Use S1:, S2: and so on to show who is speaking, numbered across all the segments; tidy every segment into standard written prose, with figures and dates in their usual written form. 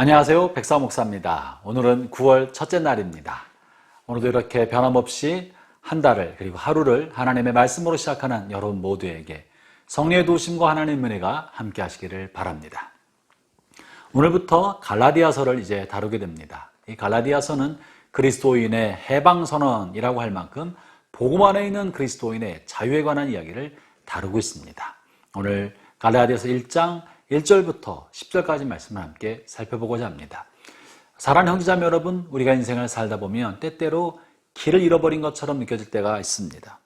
S1: 안녕하세요. 백사 목사입니다. 오늘은 9월 첫째 날입니다. 오늘도 이렇게 변함없이 한 달을 그리고 하루를 하나님의 말씀으로 시작하는 여러분 모두에게 성령의 도우심과 하나님의 은혜가 함께 하시기를 바랍니다. 오늘부터 갈라디아서를 이제 다루게 됩니다. 이 갈라디아서는 그리스도인의 해방선언이라고 할 만큼 복음 안에 있는 그리스도인의 자유에 관한 이야기를 다루고 있습니다. 오늘 갈라디아서 1장 1절부터 10절까지 말씀을 함께 살펴보고자 합니다. 사랑하는 형제자매 여러분, 우리가 인생을 살다 보면 때때로 길을 잃어버린 것처럼 느껴질 때가 있습니다.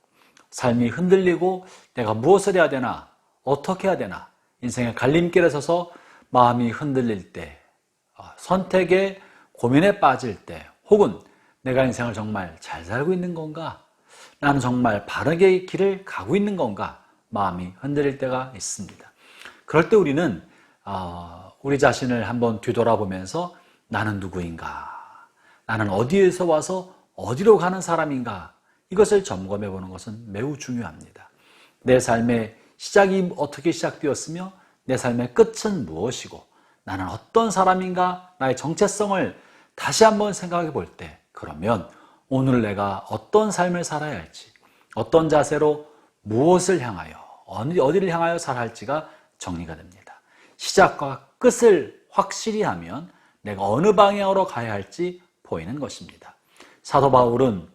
S1: 삶이 흔들리고 내가 무엇을 해야 되나, 어떻게 해야 되나, 인생의 갈림길에 서서 마음이 흔들릴 때, 선택에 고민에 빠질 때, 혹은 내가 인생을 정말 잘 살고 있는 건가, 나는 정말 바르게 길을 가고 있는 건가, 마음이 흔들릴 때가 있습니다. 그럴 때 우리는 우리 자신을 한번 뒤돌아보면서 나는 누구인가? 나는 어디에서 와서 어디로 가는 사람인가? 이것을 점검해 보는 것은 매우 중요합니다. 내 삶의 시작이 어떻게 시작되었으며 내 삶의 끝은 무엇이고 나는 어떤 사람인가? 나의 정체성을 다시 한번 생각해 볼 때 그러면 오늘 내가 어떤 삶을 살아야 할지 어떤 자세로 무엇을 향하여 어디를 향하여 살아야 할지가 정리가 됩니다. 시작과 끝을 확실히 하면 내가 어느 방향으로 가야 할지 보이는 것입니다. 사도 바울은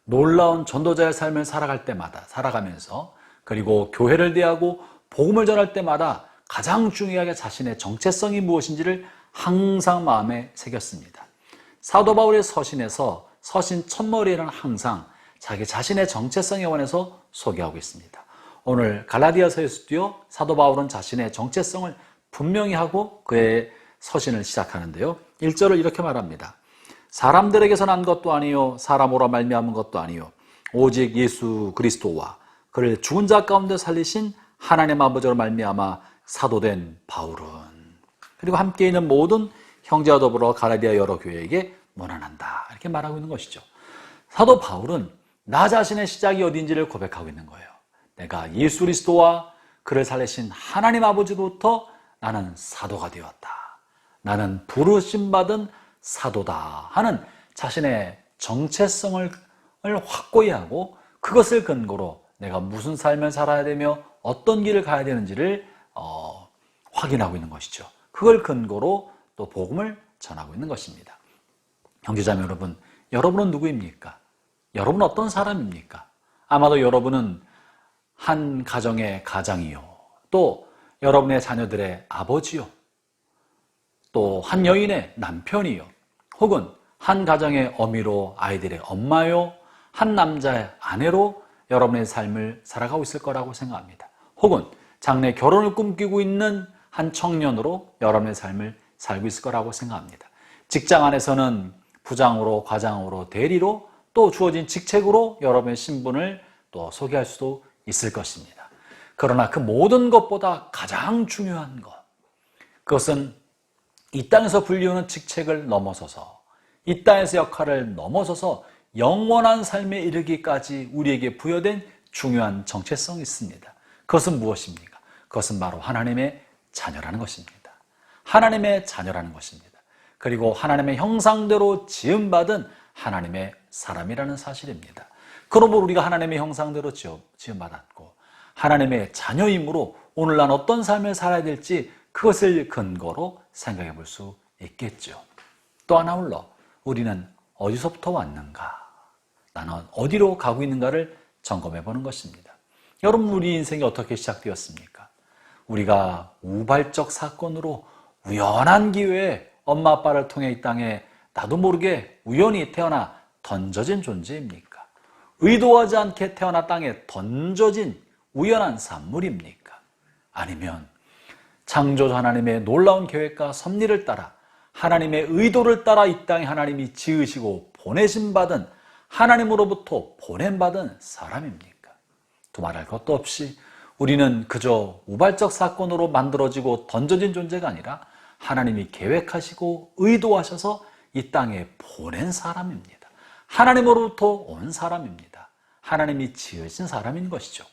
S1: 놀라운 전도자의 삶을 살아가면서 그리고 교회를 대하고 복음을 전할 때마다 가장 중요하게 자신의 정체성이 무엇인지를 항상 마음에 새겼습니다. 사도 바울의 서신에서 서신 첫머리에는 항상 자기 자신의 정체성에 관해서 소개하고 있습니다. 오늘 갈라디아서에서도요, 사도 바울은 자신의 정체성을 분명히 하고 그의 서신을 시작하는데요. 1절을 이렇게 말합니다. 사람들에게서 난 것도 아니요 사람으로 말미암은 것도 아니요 오직 예수 그리스도와 그를 죽은 자 가운데 살리신 하나님 아버지로 말미암아 사도된 바울은, 그리고 함께 있는 모든 형제와 더불어 갈라디아 여러 교회에게 문안한다, 이렇게 말하고 있는 것이죠. 사도 바울은 나 자신의 시작이 어딘지를 고백하고 있는 거예요. 내가 예수 그리스도와 그를 살리신 하나님 아버지로부터 나는 사도가 되었다. 나는 부르심 받은 사도다 하는 자신의 정체성을 확고히 하고 그것을 근거로 내가 무슨 삶을 살아야 되며 어떤 길을 가야 되는지를 확인하고 있는 것이죠. 그걸 근거로 또 복음을 전하고 있는 것입니다. 형제자매 여러분, 여러분은 누구입니까? 여러분은 어떤 사람입니까? 아마도 여러분은 한 가정의 가장이요, 또 여러분의 자녀들의 아버지요, 또 한 여인의 남편이요, 혹은 한 가정의 어미로 아이들의 엄마요, 한 남자의 아내로 여러분의 삶을 살아가고 있을 거라고 생각합니다. 혹은 장래 결혼을 꿈꾸고 있는 한 청년으로 여러분의 삶을 살고 있을 거라고 생각합니다. 직장 안에서는 부장으로, 과장으로, 대리로, 또 주어진 직책으로 여러분의 신분을 또 소개할 수도 있을 것입니다. 그러나 그 모든 것보다 가장 중요한 것, 그것은 이 땅에서 불리우는 직책을 넘어서서 이 땅에서 역할을 넘어서서 영원한 삶에 이르기까지 우리에게 부여된 중요한 정체성이 있습니다. 그것은 무엇입니까? 그것은 바로 하나님의 자녀라는 것입니다. 하나님의 자녀라는 것입니다. 그리고 하나님의 형상대로 지음받은 하나님의 사람이라는 사실입니다. 그러므로 우리가 하나님의 형상대로 지음받았고 하나님의 자녀이므로 오늘 난 어떤 삶을 살아야 될지 그것을 근거로 생각해 볼 수 있겠죠. 또 하나 물러 우리는 어디서부터 왔는가, 나는 어디로 가고 있는가를 점검해 보는 것입니다. 여러분, 우리 인생이 어떻게 시작되었습니까? 우리가 우발적 사건으로 우연한 기회에 엄마 아빠를 통해 이 땅에 나도 모르게 우연히 태어나 던져진 존재입니까? 의도하지 않게 태어나 땅에 던져진 우연한 산물입니까? 아니면 창조주 하나님의 놀라운 계획과 섭리를 따라 하나님의 의도를 따라 이 땅에 하나님이 지으시고 보내심 받은 하나님으로부터 보냄받은 사람입니까? 두말할 것도 없이 우리는 그저 우발적 사건으로 만들어지고 던져진 존재가 아니라 하나님이 계획하시고 의도하셔서 이 땅에 보낸 사람입니다. 하나님으로부터 온 사람입니다. 하나님이 지으신 사람인 것이죠.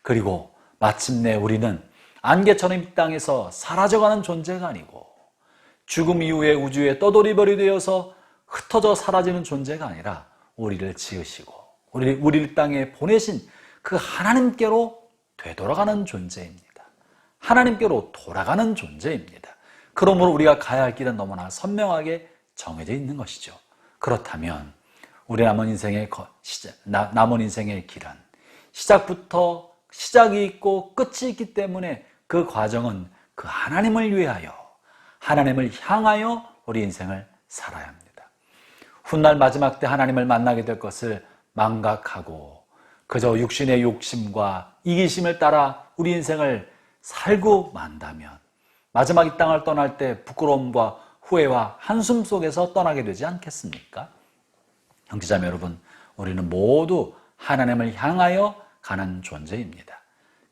S1: 그리고 마침내 우리는 안개처럼 이 땅에서 사라져가는 존재가 아니고 죽음 이후에 우주에 떠돌이벌이 되어서 흩어져 사라지는 존재가 아니라 우리를 지으시고 우리를 땅에 보내신 그 하나님께로 되돌아가는 존재입니다. 하나님께로 돌아가는 존재입니다. 그러므로 우리가 가야 할 길은 너무나 선명하게 정해져 있는 것이죠. 그렇다면 우리 남은 인생의 길은 시작부터 시작이 있고 끝이 있기 때문에 그 과정은 그 하나님을 위하여, 하나님을 향하여 우리 인생을 살아야 합니다. 훗날 마지막 때 하나님을 만나게 될 것을 망각하고 그저 육신의 욕심과 이기심을 따라 우리 인생을 살고 만다면 마지막 이 땅을 떠날 때 부끄러움과 후회와 한숨 속에서 떠나게 되지 않겠습니까? 형제자매 여러분, 우리는 모두 하나님을 향하여 가는 존재입니다.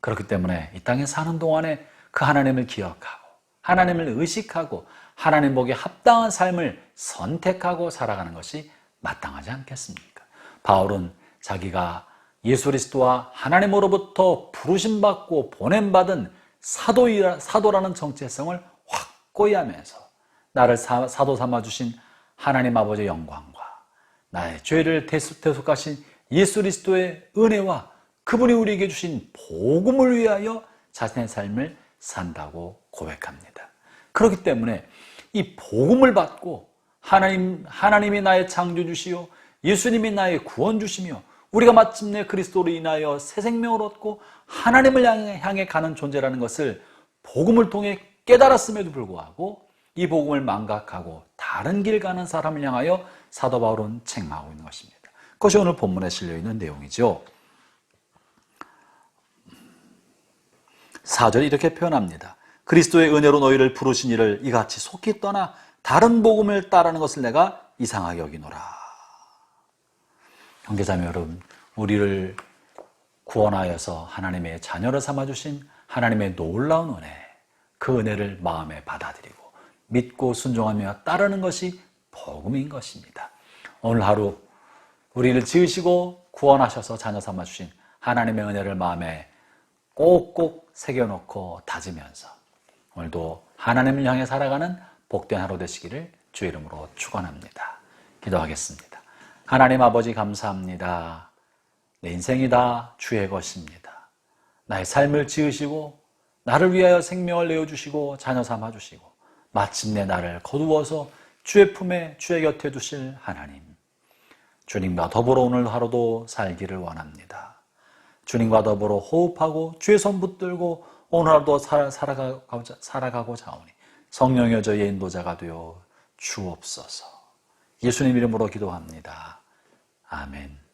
S1: 그렇기 때문에 이 땅에 사는 동안에 그 하나님을 기억하고 하나님을 의식하고 하나님 보기에 합당한 삶을 선택하고 살아가는 것이 마땅하지 않겠습니까? 바울은 자기가 예수 그리스도와 하나님으로부터 부르심받고 보냄받은 사도라는 정체성을 확고히 하면서 나를 사도 삼아주신 하나님 아버지의 영광과 나의 죄를 대속하신 예수 그리스도의 은혜와 그분이 우리에게 주신 복음을 위하여 자신의 삶을 산다고 고백합니다. 그렇기 때문에 이 복음을 받고 하나님이 나의 창조주시요 예수님이 나의 구원주시며 우리가 마침내 그리스도로 인하여 새 생명을 얻고 하나님을 향해 가는 존재라는 것을 복음을 통해 깨달았음에도 불구하고 이 복음을 망각하고 다른 길 가는 사람을 향하여 사도 바울은 책망하고 있는 것입니다. 그것이 오늘 본문에 실려있는 내용이죠. 4절에 이렇게 표현합니다. 그리스도의 은혜로 너희를 부르신 이를 이같이 속히 떠나 다른 복음을 따르는 것을 내가 이상하게 여기노라. 형제자매 여러분, 우리를 구원하여서 하나님의 자녀를 삼아주신 하나님의 놀라운 은혜, 그 은혜를 마음에 받아들이고 믿고 순종하며 따르는 것이 복음인 것입니다. 오늘 하루 우리를 지으시고 구원하셔서 자녀 삼아주신 하나님의 은혜를 마음에 꼭꼭 새겨놓고 다지면서 오늘도 하나님을 향해 살아가는 복된 하루 되시기를 주의 이름으로 축원합니다. 기도하겠습니다. 하나님 아버지 감사합니다. 내 인생이 다 주의 것입니다. 나의 삶을 지으시고 나를 위하여 생명을 내어주시고 자녀 삼아주시고 마침내 나를 거두어서 주의 품에 주의 곁에 두실 하나님, 주님과 더불어 오늘 하루도 살기를 원합니다. 주님과 더불어 호흡하고 주의 손 붙들고 오늘 하루도 살아가고자 하오니 성령여 저희의 인도자가 되어 주옵소서. 예수님 이름으로 기도합니다. 아멘.